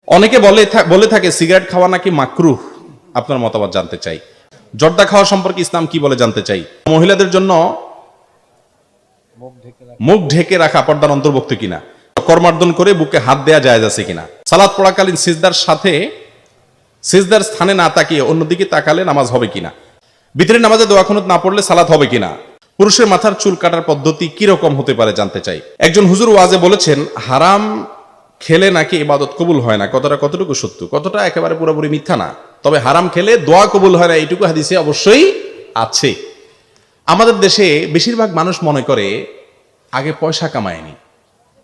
অনেকে বলে থাকে সিগারেট খাওয়া নাকি মাকরুহ। আপনার মতামত জানতে চাই। জর্দা খাওয়া সম্পর্কে ইসলাম কি বলে জানতে চাই। মহিলাদের জন্য মুখ ঢেকে রাখা পর্দার অন্তর্ভুক্ত কিনা, করমার্দন করে বুকে হাত দেয়া জায়েজ আছে কিনা, সালাত পড়াকালীন সিজদার স্থানে না তাকিয়ে অন্যদিকে তাকালে নামাজ হবে কিনা, ভিতরের নামাজে দোয়া কুনুত না পড়লে সালাত হবে কিনা, পুরুষের মাথার চুল কাটার পদ্ধতি কি রকম হতে পারে জানতে চাই। একজন হুজুর ওয়াজে বলেছেন হারাম খেলে নাকি ইবাদত কবুল হয় না। কতটুকু সত্য, কতটা একেবারে পুরোপুরি মিথ্যা না। তবে হারাম খেলে দোয়া কবুল হয় না এইটুকু হাদিসে অবশ্যই আছে। আমাদের দেশে বেশিরভাগ মানুষ মনে করে আগে পয়সা কামায়নি,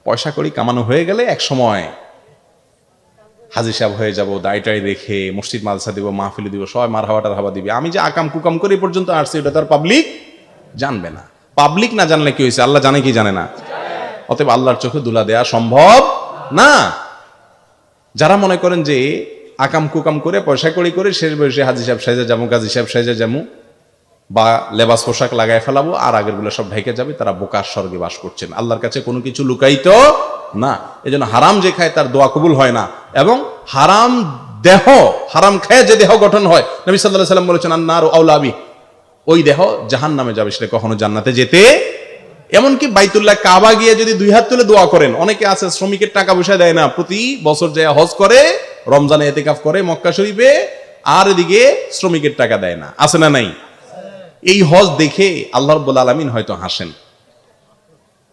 পয়সা করি কামানো হয়ে গেলে এক সময় হাজি সাহেব হয়ে যাব, দায়টাই রেখে মসজিদ মাদ্রাসা দিব, মাহফিল দিব, সবাই মারহাবা দিবে। আমি যে আকাম কুকাম করে পর্যন্ত আসছি এটা তার পাবলিক জানবে না। পাবলিক না জানলে কি হয়েছে, আল্লাহ জানে কি জানে না? অতএব আল্লাহর চোখে দুলা দেয়া সম্ভব না। যারা মনে করেন যে আকাম কুকাম করে পয়সা কড়ি করে শেষ বয়সে হাজি সাহেব সাইজা যাবো, গাজী সাহেব সাইজা যাবো, বা লেবাস পোশাক লাগায় ফেলাবো আর আগের গুলো সব ঢেকে যাবে, তারা বোকার স্বর্গে বাস করছেন। আল্লাহর কাছে কোনো কিছু লুকাইত না। এজন্য হারাম যে খায় তার দোয়া কবুল হয় না। এবং হারাম খায় যে দেহ গঠন হয়, নবী সাল্লাল্লাহু আলাইহি ওয়াসাল্লাম বলেছেন আন্নারু আউলা বি, ওই দেহ জাহান্নামে যাবে, সেটা কখনো জান্নাতে যেতে। এমনকি বাইতুল্লাহ কাবা গিয়ে যদি দুই হাত তুলে দোয়া করেন, অনেকে আছে শ্রমিকের টাকা পয়সা দেয় না, প্রতি বছর যায় হজ করে, রমজানে ইতিকাফ করে মক্কা শরীফে, আর এদিকে শ্রমিকের টাকা দেয় না, আছে না নাই? এই হজ দেখে আল্লাহ রাব্বুল আলামিন হয়তো হাসেন।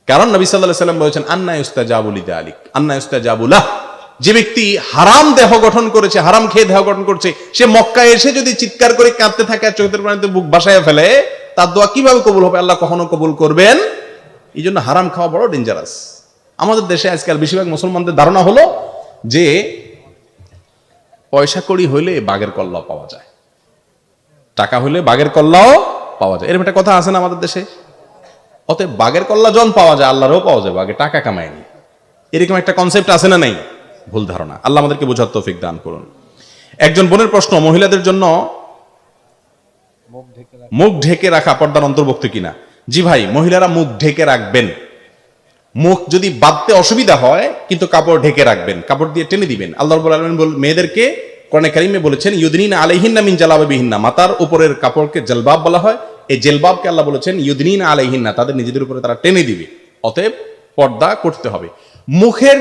কারণ নবী সাল্লাল্লাহু আলাইহি ওয়াসাল্লাম বলেছেন আন্না ইউস্তাজাবু লিযালিক, আন্না ইউস্তাজাবু লাহ। যে ব্যক্তি হারাম দেহ গঠন করেছে, হারাম খেয়ে দেহ গঠন করছে, সে মক্কায় এসে যদি চিৎকার করে কাঁদতে থাকে আর চোখের পানিতে বুক ভাসায় ফেলে, তার দোয়া কিভাবে কবুল হবে? আল্লাহ কখনো কবুল করবেন? এই জন্য হারাম খাওয়া বড় ডেঞ্জারাস। আমাদের দেশে আজকাল বেশিরভাগ মুসলমানদের ধারণা হলো যে পয়সা কড়ি হইলে বাঘের কল্লাও পাওয়া যায়, টাকা হইলে বাঘের কল্লাও পাওয়া যায়, এরকম একটা কথা আছে না আমাদের দেশে? অতএব বাঘের কল্লা জন পাওয়া যায়, আল্লাহরও পাওয়া যায়, বাঘে টাকা কামায়নি, এরকম একটা কনসেপ্ট আছে না নাই? ভুল ধারণা। আল্লাহ আমাদেরকে বোঝার তৌফিক দান করুন। একজন বোনের প্রশ্ন, মহিলাদের জন্য মুখ ঢেকে রাখা পর্দার অন্তর্ভুক্ত কিনা। জি ভাই, মহিলারা মুখ ঢেকে রাখবেন। মুখ যদি বাঁধতে অসুবিধা হয় কিন্তু কাপড় ঢেকে রাখবেন, কাপড় দিয়ে টেনে দিবেন। আল্লাহ রাব্বুল আলামিন মেয়েদেরকে কোরআনে কারীমে বলেছেন ইউদনিনা আলাইহিন্না মিন জালাবিবিহিন্না, মাথার উপরের কাপড়কে জলবাব বলা হয়। এই জলবাবকে আল্লাহ বলেছেন ইউদনিনা আলাইহিন্না, তাদের নিজেদের উপরে তারা টেনে দিবে। অতএব পর্দা করতে হবে। মুখের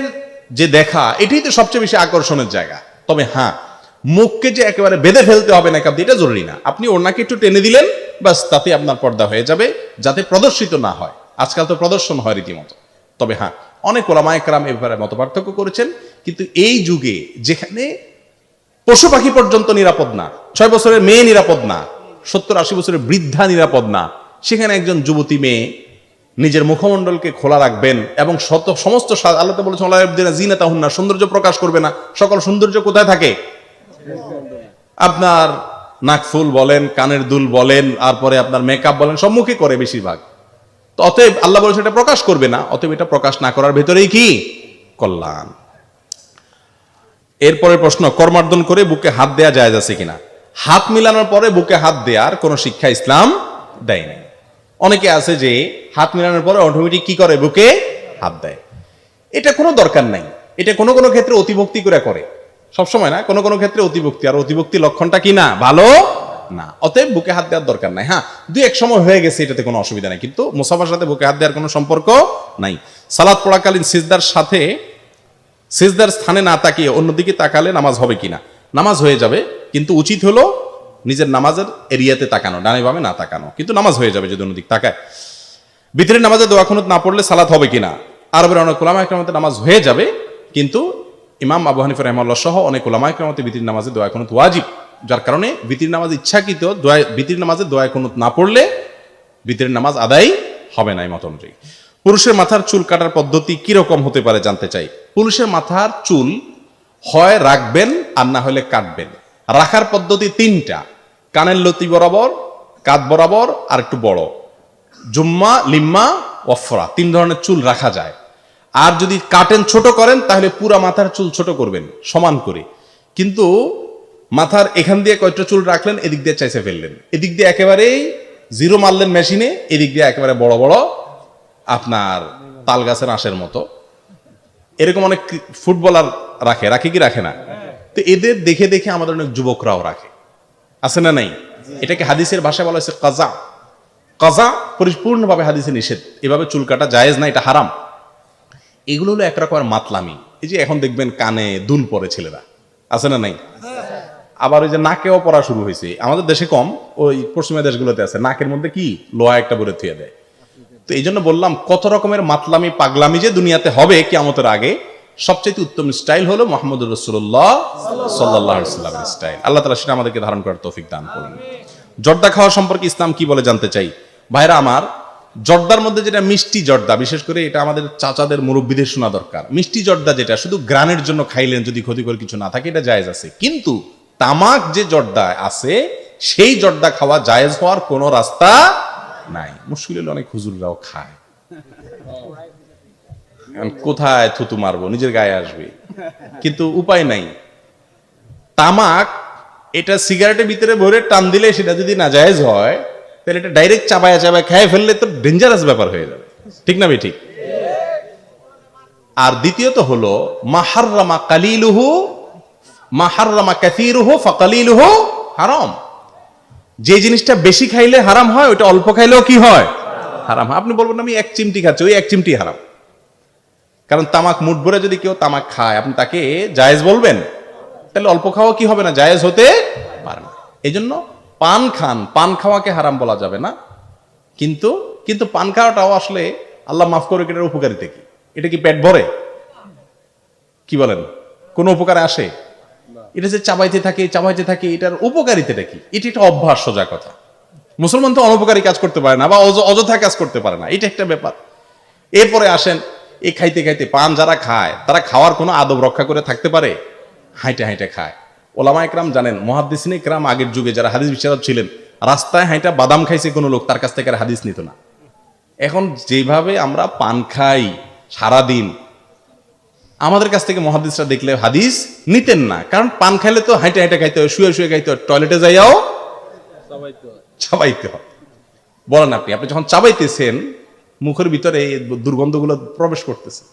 যে দেখা, এটাই তো সবচেয়ে বেশি আকর্ষণের জায়গা। তবে হ্যাঁ, মুখকে যে একেবারে বেঁধে ফেলতে হবে মেকআপ দিয়ে, এটা জরুরি না। আপনি ওড়নাকে একটু টেনে দিলেন, বাস, তাতে আপনার পর্দা হয়ে যাবে, যাতে প্রদর্শিত না হয়। আজকাল তো প্রদর্শন হয় রীতিমতো। তবে হ্যাঁ, অনেক ওলামায়ে কেরাম এ ব্যাপারে মত পার্থক্য করেছেন। কিন্তু এই যুগে যেখানে পশু পাখি পর্যন্ত নিরাপদ না, 6 বছরের মেয়ে নিরাপদ না, 70-80 বছরের বৃদ্ধা নিরাপদ না, সেখানে একজন যুবতী মেয়ে নিজের মুখমণ্ডলকে খোলা রাখবেন এবং সমস্ত আল্লাহ তো বলেছেন ওয়ালা ইয়াবদিনা জিনাতাহুন্না, সৌন্দর্য প্রকাশ করবে না। সকল সৌন্দর্য কোথায় থাকে? আপনার নাকফুল বলেন, কানের দুল বলেন, তারপরে আপনার মেকআপ বলেন, সব মুখে করে বেশিরভাগ। তো অতএব আল্লাহ বলেছেন এটা প্রকাশ করবে না। অতএব এটা প্রকাশ না করার ভেতরেই কি কল্যাণ। এরপরে প্রশ্ন, করমার্দন করে বুকে হাত দেয়া জায়েজ আছে কিনা। হাত মিলানোর পরে বুকে হাত দেওয়ার কোন শিক্ষা ইসলাম দেয়নি। অনেকে আছে যে হাত মিলানোর পরে অটোমেটিক কি করে, বুকে হাত দেয়। এটা কোনো দরকার নাই। এটা কোনো কোনো ক্ষেত্রে অতিভক্তি করে, সবসময় না, কোনো কোনো ক্ষেত্রে অতিভক্তি। আর অতিভক্তি লক্ষণটা কি না, ভালো না। অতএব বুকে হাত দেওয়ার দরকার নাই। হ্যাঁ, 2-1 সময় হয়ে গেছে, এটাতে কোনো অসুবিধা নাই, কিন্তু মুসাফার সাথে বুকে হাত দেওয়ার কোনো সম্পর্ক নাই। সালাত পড়াকালীন সিজদার স্থানে না তাকিয়ে অন্যদিকে তাকালে নামাজ হবে কিনা। নামাজ হয়ে যাবে, কিন্তু উচিত হলো নিজের নামাজের এরিয়াতে তাকানো, ডানে বামে না তাকানো, কিন্তু নামাজ হয়ে যাবে যদি অন্যদিকে তাকায়। ভিতরের নামাজে দোয়া কুনুত না পড়লে সালাত হবে কিনা। আরবের অনেক উলামায়ে কেরামতে নামাজ হয়ে যাবে, কিন্তু ইমাম আবু হানিফা রাহিমাহুল্লাহ সহ অনেক উলামায়ে কেরামতে ভিতরের নামাজে দোয়া কুনুত ওয়াজিব, যার কারণে ভিতরের নামাজ ইচ্ছাকৃত ভিতরের নামাজে দোয়া কুনুত না পড়লে ভিতরের নামাজ আদায় হবে না। এই মত অনুযায়ী পুরুষের মাথার চুল কাটার পদ্ধতি কি রকম হতে পারে জানতে চাই। পুরুষের মাথার চুল হয় রাখবেন আর না হলে কাটবেন। রাখার পদ্ধতি 3টা, কানের লতি বরাবর, কাঁধ বরাবর, আর একটু বড়, জুম্মা, লিম্মা, ওয়ফরা, 3 ধরনের চুল রাখা যায়। আর যদি কাটেন, ছোট করেন, তাহলে পুরা মাথার চুল ছোট করবেন সমান করে। কিন্তু মাথার এখান দিয়ে কয়টা চুল রাখলেন, এদিক দিয়ে চাইছে ফেললেন, এদিক দিয়ে একেবারেই 0 মারলেন মেশিনে, এদিক দিয়ে একেবারে বড় বড় আপনার তাল গাছের আঁশের মতো। এরকম অনেক ফুটবলার রাখে, রাখে কি রাখে না? তো এদের দেখে দেখে আমাদের অনেক যুবকরাও রাখে, আছে না নাই? এটাকে হাদিসের ভাষায় বলা হয়েছে কাজা। কাজা পরিপূর্ণভাবে হাদিসে নিষেধ, এভাবে চুল কাটা জায়েজ না, এটা হারাম। এগুলো হলো একরকমের মাতলামি। এই যে এখন দেখবেন কানে দুল পরে ছেলেরা, আছে না নাই? আবার ওই যে নাকেও পরা শুরু হয়েছে, আমাদের দেশে কম, ওই পশ্চিমা দেশগুলোতে আছে, নাকের মধ্যে কি লোহা একটা ভরে থুয়ে দেয়। তো এই জন্য বললাম কত রকমের মাতলামি পাগলামি যে দুনিয়াতে হবে কিয়ামতের আগে, সবচেয়ে উত্তম স্টাইল হলো মুহাম্মদুর রাসূলুল্লাহ সাল্লাল্লাহু আলাইহি ওয়াসাল্লামের স্টাইল। আল্লাহ তাআলা সেটা আমাদেরকে ধারণ করার তৌফিক দান করুন। জর্দা খাওয়া সম্পর্কে ইসলাম কি বলে জানতে চাই। ভাইরা আমার, জর্দার মধ্যে যেটা মিষ্টি জর্দা, বিশেষ করে এটা আমাদের চাচাদের মুরব্বীদের শোনা দরকার। মিষ্টি জর্দা যেটা শুধু গ্রানের জন্য খাইলেন, যদি ক্ষতিকর কিছু না থাকে, এটা জায়েজ আছে। কিন্তু তামাক যে জর্দা আছে, সেই জর্দা খাওয়া জায়েজ হওয়ার কোনো রাস্তা নাই। মুশকিল হলে অনেক হুজুররাও খায়, কোথায় থুতু মারবো, নিজের গায়ে আসবে, কিন্তু উপায় নাই। তামাক এটা সিগারেটের ভিতরে ভরে টান দিলে সেটা যদি না জায়েজ হয়, তাহলে এটা ডাইরেক্ট চাবায়া চাবায় খেয়ে ফেললে তো ডেঞ্জারাস ব্যাপার হয়ে যাবে, ঠিক না ভাই? ঠিক। আর দ্বিতীয়ত হলো মাহাররামা কালিলুহু মাহাররামা কাসীরুহু ফাকালিলুহু হারাম। যে জিনিসটা বেশি খাইলে হারাম হয়, ওটা অল্প খাইলেও কি হয়? হারাম। আপনি বলবেন আমি এক চিমটি খাচ্ছি, ওই এক চিমটি হারাম। কারণ তামাক মুঠ ভরে যদি কেউ তামাক খায়, আপনি তাকে জায়েজ বলবেন? তাহলে অল্প খাওয়া কি হবে না, জায়েজ হতে পারে না। এই জন্য পান খান, পান খাওয়াকে হারাম বলা যাবে না। কিন্তু কিন্তু পান খাওয়াটাও আসলে আল্লাহ মাফ করে, এটার উপকারিতা কি? এটা কি পেট ভরে? কি বলেন, কোন উপকারে আসে? এটা যে চাবাইতে থাকে, এটার উপকারিতাটা কি? এটা একটা অভ্যাস, সোজা কথা। মুসলমান তো অনউপকারী কাজ করতে পারে না, বা অযথা কাজ করতে পারে না, এটা একটা ব্যাপার। এরপরে আসেন, এই খাইতে খাইতে পান যারা খায়, তারা খাওয়ার কোনো আদব রক্ষা করে থাকতে পারে? হাইটে হাইটে খায়। ওলামা একরাম জানেন, মুহাদ্দিসিনে একরাম আগের যুগে যারা হাদিস বিশারদ ছিলেন, রাস্তায় হাইটা বাদাম খাইছে কোনো লোক, তার কাছ থেকে আর হাদিস নিত না। এখন যেভাবে আমরা পান খাই সারাদিন, আমাদের কাছ থেকে মুহাদ্দিসরা দেখলে হাদিস নিতেন না। কারণ পান খাইলে তো হাইটে হাইটে খাইতে হয়, শুয়ে শুয়ে খাইতে হয়, টয়লেটে যাইয়াও চাবাইতে হয়। বলেন আপনি যখন চাবাইতেছেন, মুখের ভিতরে এই দুর্গন্ধগুলো প্রবেশ করতেছে।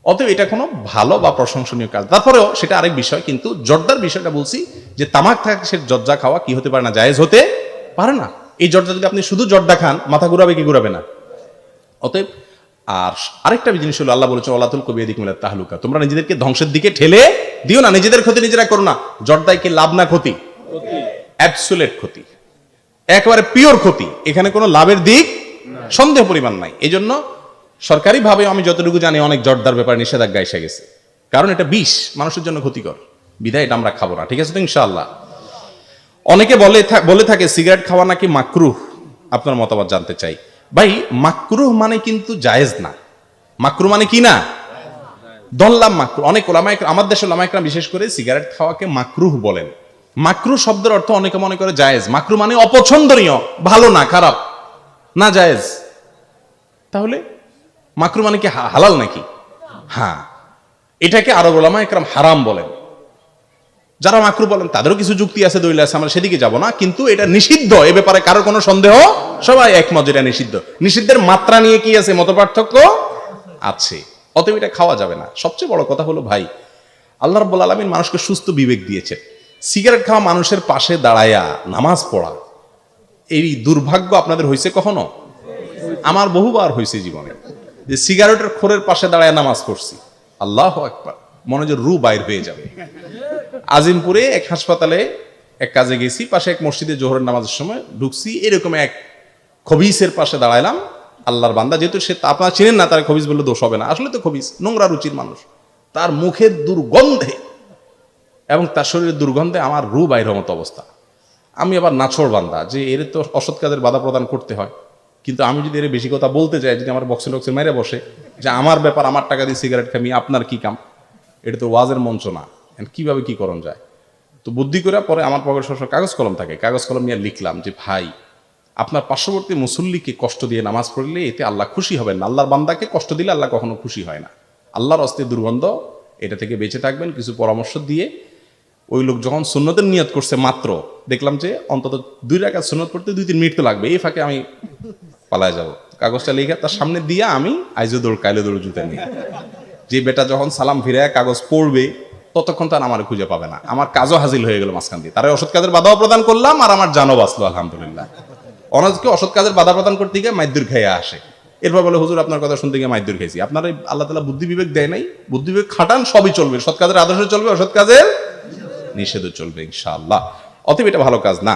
অতএব এটা কোনো ভালো বা প্রশংসনীয় কাজ। তারপরেও সেটা আরেক বিষয়, কিন্তু জর্দার বিষয়টা বলছি যে তামাক থাকে, সে জর্দা খাওয়া কি হতে পারে না, জায়েজ হতে পারে না। এই জর্দা যদি আপনি শুধু জর্দা খান, মাথা ঘুরাবে কি ঘুরাবে না? অতএব আর আরেকটা জিনিস হলো, আল্লাহ বলেছেন ওয়ালা তুলকু বিয়াদিকুম ইলা তাহলুকা, তোমরা নিজেদেরকে ধ্বংসের দিকে ঠেলে দিও না, নিজেদের ক্ষতি নিজেরা করো না। জর্দায় কি লাভ না ক্ষতি? অ্যাবসোলিউট ক্ষতি, একেবারে পিওর ক্ষতি। এখানে কোনো লাভের দিক সন্দেহ পরিমাণ নাই। এই জন্য সরকারিভাবে আমি যতটুকু জানি, অনেক জর্দার ব্যাপারে নিষেধাজ্ঞা এসে গেছে, কারণ এটা বিষ, মানুষের জন্য ক্ষতিকর, বিধায় এটা আমরা খাবো না। ঠিক আছে তো ইনশাআল্লাহ। অনেকে বলে থাকে সিগারেট খাওয়া নাকি মাকরুহ। আপনার মতামত জানতে চাই। ভাই, মাকরুহ মানে কিন্তু জায়েজ না। মাকরুহ মানে কি না? দল্লাম মাকরুহ। অনেক ওলামা, আমার দেশের ওলামা একরাম বিশেষ করে সিগারেট খাওয়াকে মাকরুহ বলেন। মাকরুহ শব্দের অর্থ অনেকে মনে করে জায়েজ। মাকরুহ মানে অপছন্দনীয়, ভালো না, খারাপ না, জায়েজ। তাহলে মাকরুহ মানে কি হালাল নাকি? হ্যাঁ, এটাকে আরব ওলামা একরাম হারাম বলেন। যারা মাকরুহ বলেন তাদেরও কিছু যুক্তি আছে, দলিল আছে, আমরা সেদিকে যাব না। কিন্তু এটা নিষিদ্ধ, এ ব্যাপারে কারো কোনো সন্দেহ, সবাই একমত এটা নিষিদ্ধ। নিষিদ্ধের মাত্রা নিয়ে কি আছে, মতপার্থক্য আছে। অতএব এটা খাওয়া যাবে না। সবচেয়ে বড় কথা হলো ভাই, আল্লাহ রাব্বুল আলামিন মানুষকে সুস্থ বিবেক দিয়েছেন। সিগারেট খাওয়া মানুষের পাশে দাঁড়ায়া নামাজ পড়া, এই দুর্ভাগ্য আপনাদের হয়েছে কখনো? আমার বহুবার হয়েছে জীবনে, যে সিগারেটের খোরের পাশে দাঁড়ায় নামাজ পড়ছি। আল্লাহু আকবার, মনে যে রু বাইর হয়ে যাবে। আজিমপুরে এক হাসপাতালে এক কাজে গেছি, পাশে এক মসজিদে জোহরের নামাজের সময় ঢুকছি, এরকম এক খবিসের পাশে দাঁড়াইলাম। আল্লাহর বান্দা, যেহেতু সে আপনারা চিনেন না, তার খবিস বললে দোষ হবে না, আসলে তো খবিস নোংরা রুচির মানুষ। তার মুখের দুর্গন্ধে এবং তার শরীরের দুর্গন্ধে আমার রু বাইর মতো অবস্থা। আমি আবার নাছোড় বান্দা, যে এর তো অসৎ কাজের বাধা প্রদান করতে হয়, কিন্তু আমি যদি এর বেশি কথা বলতে চাই, যদি আমার বক্সে টক্সে মেরে বসে যে আমার ব্যাপার, আমার টাকা দিয়ে সিগারেট খামি, আপনার কি কাম, এটা তো ওয়াজের মঞ্চ না, কিভাবে কি করণ যায়। তো বুদ্ধি করে পরে আমার পকেটে সবসময় কাগজ কলম থাকে, কাগজ কলম নিয়ে লিখলাম যে ভাই, আপনার পার্শ্ববর্তী মুসল্লিকে কষ্ট দিয়ে নামাজ পড়লে এতে আল্লাহ খুশি হবেন না। আল্লাহর বান্দাকে কষ্ট দিলে আল্লাহ কখনো খুশি হয় না। আল্লাহর অস্তে দুর্গন্ধ, এটা থেকে বেঁচে থাকবেন। কিছু পরামর্শ দিয়ে ওই লোক যখন সুন্নতের নিয়ত করছে, মাত্র দেখলাম যে অন্তত 2 রাকাত সুন্নত পড়তে 2-3 মিনিট তো লাগবে। এই ফাঁকে আমি পালায় যাব, কাগজটা লিখে তার সামনে দিয়ে আমি আইজো দৌড় কাইলে দৌড় জুতা নিয়ে যে বেটা যখন সালাম ফিরে কাগজ পড়বে ততক্ষণ তার আমার খুঁজে পাবে না, আমার কাজও হাজির হয়ে গেল মাঝখান দিয়ে, তারা অসৎ কাজের বাধাও প্রদান করলাম আর আমার জানও বাঁচলো আলহামদুলিল্লাহ। অনাজকে অসৎ কাজের বাধা প্রদান করতে গিয়ে মাইদুর খাইয়া আসে, এরপর বলে হুজুর আপনার কথা শুনতে গিয়ে মাইদুর খাইছি। আপনারা আল্লাহ তাআলা বুদ্ধি বিবেক দেয় নাই, বুদ্ধি বিবেক খাটান, সবই চলবে, সৎ কাজের আদর্শ চলবে, অসৎ কাজের নিষেধও চলবে ইনশাআল্লাহ। অতএব এটা ভালো কাজ না।